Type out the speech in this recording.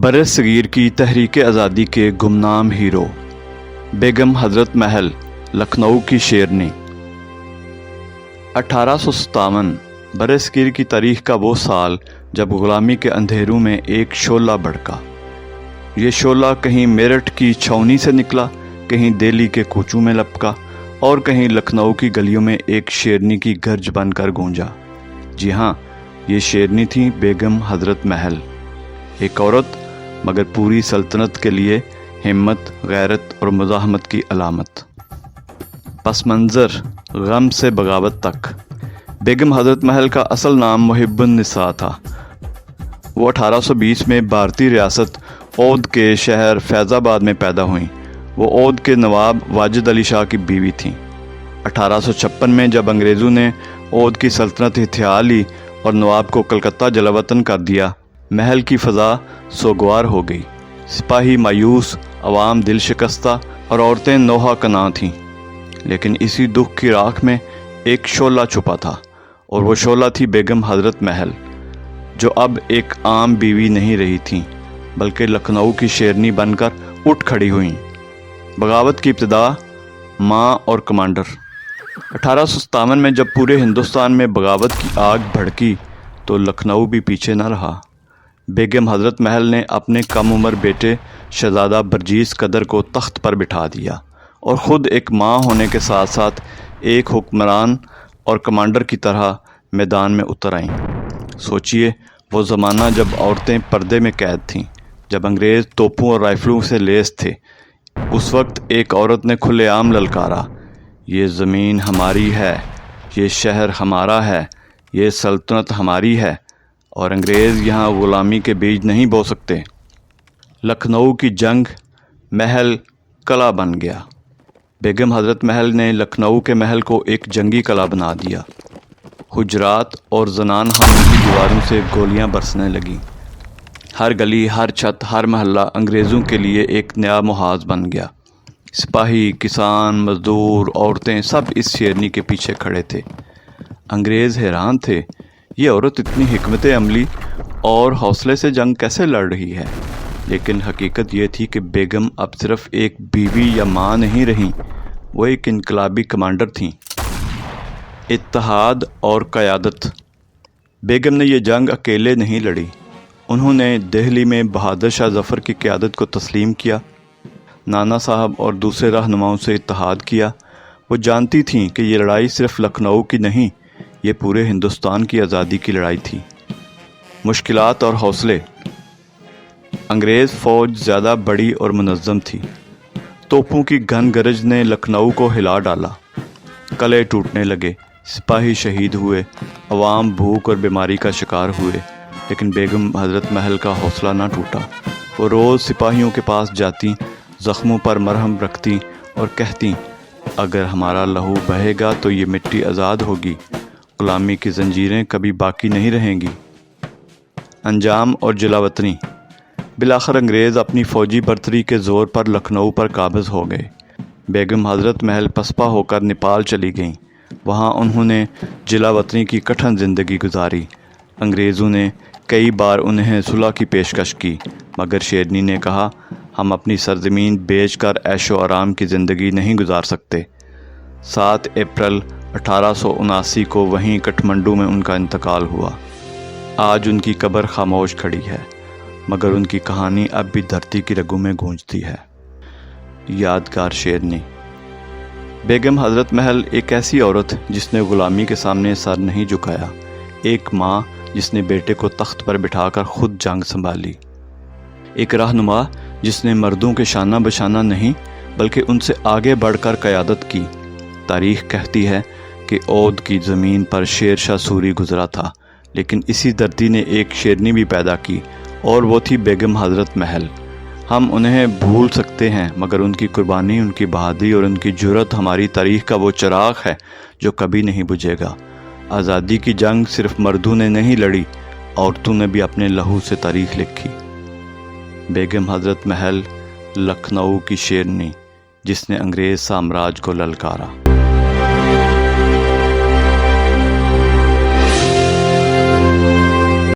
برصغیر کی تحریک آزادی کے گمنام ہیرو بیگم حضرت محل لکھنؤ کی شیرنی۔ 1857 برصغیر کی تاریخ کا وہ سال جب غلامی کے اندھیروں میں ایک شعلہ بھڑکا۔ یہ شعلہ کہیں میرٹھ کی چھاؤنی سے نکلا، کہیں دہلی کے کوچوں میں لپکا اور کہیں لکھنؤ کی گلیوں میں ایک شیرنی کی گرج بن کر گونجا۔ جی ہاں، یہ شیرنی تھی بیگم حضرت محل، ایک عورت مگر پوری سلطنت کے لیے ہمت، غیرت اور مزاحمت کی علامت۔ پس منظر غم سے بغاوت تک۔ بیگم حضرت محل کا اصل نام محب النساء تھا۔ وہ 1820 میں بھارتی ریاست اودھ کے شہر فیض آباد میں پیدا ہوئیں۔ وہ اودھ کے نواب واجد علی شاہ کی بیوی تھیں۔ 1856 میں جب انگریزوں نے اودھ کی سلطنت ہتھیا لی اور نواب کو کلکتہ جلاوطن کر دیا، محل کی فضا سوگوار ہو گئی۔ سپاہی مایوس، عوام دل شکستہ اور عورتیں نوحہ کناں تھیں۔ لیکن اسی دکھ کی راکھ میں ایک شعلہ چھپا تھا، اور وہ شعلہ تھی بیگم حضرت محل، جو اب ایک عام بیوی نہیں رہی تھیں بلکہ لکھنؤ کی شیرنی بن کر اٹھ کھڑی ہوئیں۔ بغاوت کی ابتدا ماں اور کمانڈر۔ 1857 میں جب پورے ہندوستان میں بغاوت کی آگ بھڑکی تو لکھنؤ بھی پیچھے نہ رہا۔ بیگم حضرت محل نے اپنے کم عمر بیٹے شہزادہ برجیس قدر کو تخت پر بٹھا دیا اور خود ایک ماں ہونے کے ساتھ ساتھ ایک حکمران اور کمانڈر کی طرح میدان میں اتر آئیں۔ سوچئے، وہ زمانہ جب عورتیں پردے میں قید تھیں، جب انگریز توپوں اور رائفلوں سے لیس تھے۔ اس وقت ایک عورت نے کھلے عام للکارا، یہ زمین ہماری ہے، یہ شہر ہمارا ہے، یہ سلطنت ہماری ہے، اور انگریز یہاں غلامی کے بیج نہیں بو سکتے۔ لکھنؤ کی جنگ محل قلعہ بن گیا۔ بیگم حضرت محل نے لکھنؤ کے محل کو ایک جنگی قلعہ بنا دیا۔ حجرات اور زنان خانوں کی دیواروں سے گولیاں برسنے لگیں۔ ہر گلی، ہر چھت، ہر محلہ انگریزوں کے لیے ایک نیا محاذ بن گیا۔ سپاہی، کسان، مزدور، عورتیں سب اس شیرنی کے پیچھے کھڑے تھے۔ انگریز حیران تھے، یہ عورت اتنی حکمت عملی اور حوصلے سے جنگ کیسے لڑ رہی ہے؟ لیکن حقیقت یہ تھی کہ بیگم اب صرف ایک بیوی یا ماں نہیں رہیں، وہ ایک انقلابی کمانڈر تھیں۔ اتحاد اور قیادت۔ بیگم نے یہ جنگ اکیلے نہیں لڑی۔ انہوں نے دہلی میں بہادر شاہ ظفر کی قیادت کو تسلیم کیا، نانا صاحب اور دوسرے رہنماؤں سے اتحاد کیا۔ وہ جانتی تھیں کہ یہ لڑائی صرف لکھنؤ کی نہیں، یہ پورے ہندوستان کی آزادی کی لڑائی تھی۔ مشکلات اور حوصلے۔ انگریز فوج زیادہ بڑی اور منظم تھی۔ توپوں کی گھن گرج نے لکھنؤ کو ہلا ڈالا۔ قلعے ٹوٹنے لگے، سپاہی شہید ہوئے، عوام بھوک اور بیماری کا شکار ہوئے، لیکن بیگم حضرت محل کا حوصلہ نہ ٹوٹا۔ وہ روز سپاہیوں کے پاس جاتی، زخموں پر مرہم رکھتی اور کہتی، اگر ہمارا لہو بہے گا تو یہ مٹی آزاد ہوگی، غلامی کی زنجیریں کبھی باقی نہیں رہیں گی۔ انجام اور جلاوطنی۔ بالآخر انگریز اپنی فوجی برتری کے زور پر لکھنؤ پر قابض ہو گئے۔ بیگم حضرت محل پسپا ہو کر نیپال چلی گئیں۔ وہاں انہوں نے جلاوطنی کی کٹھن زندگی گزاری۔ انگریزوں نے کئی بار انہیں صلح کی پیشکش کی، مگر شیرنی نے کہا، ہم اپنی سرزمین بیچ کر عیش و آرام کی زندگی نہیں گزار سکتے۔ 7 اپریل 1879 کو وہیں کٹھمنڈو میں ان کا انتقال ہوا۔ آج ان کی قبر خاموش کھڑی ہے، مگر ان کی کہانی اب بھی دھرتی کی رگوں میں گونجتی ہے۔ یادگار شیرنی۔ بیگم حضرت محل ایک ایسی عورت جس نے غلامی کے سامنے سر نہیں جھکایا، ایک ماں جس نے بیٹے کو تخت پر بٹھا کر خود جنگ سنبھالی، ایک رہنما جس نے مردوں کے شانہ بشانہ نہیں بلکہ ان سے آگے بڑھ کر قیادت کی۔ تاریخ کہتی ہے کہ اودھ کی زمین پر شیر شاہ سوری گزرا تھا، لیکن اسی دھرتی نے ایک شیرنی بھی پیدا کی، اور وہ تھی بیگم حضرت محل۔ ہم انہیں بھول سکتے ہیں، مگر ان کی قربانی، ان کی بہادری اور ان کی جرأت ہماری تاریخ کا وہ چراغ ہے جو کبھی نہیں بجھے گا۔ آزادی کی جنگ صرف مردوں نے نہیں لڑی، عورتوں نے بھی اپنے لہو سے تاریخ لکھی۔ بیگم حضرت محل لکھنؤ کی شیرنی، جس نے انگریز سامراج کو للکارا۔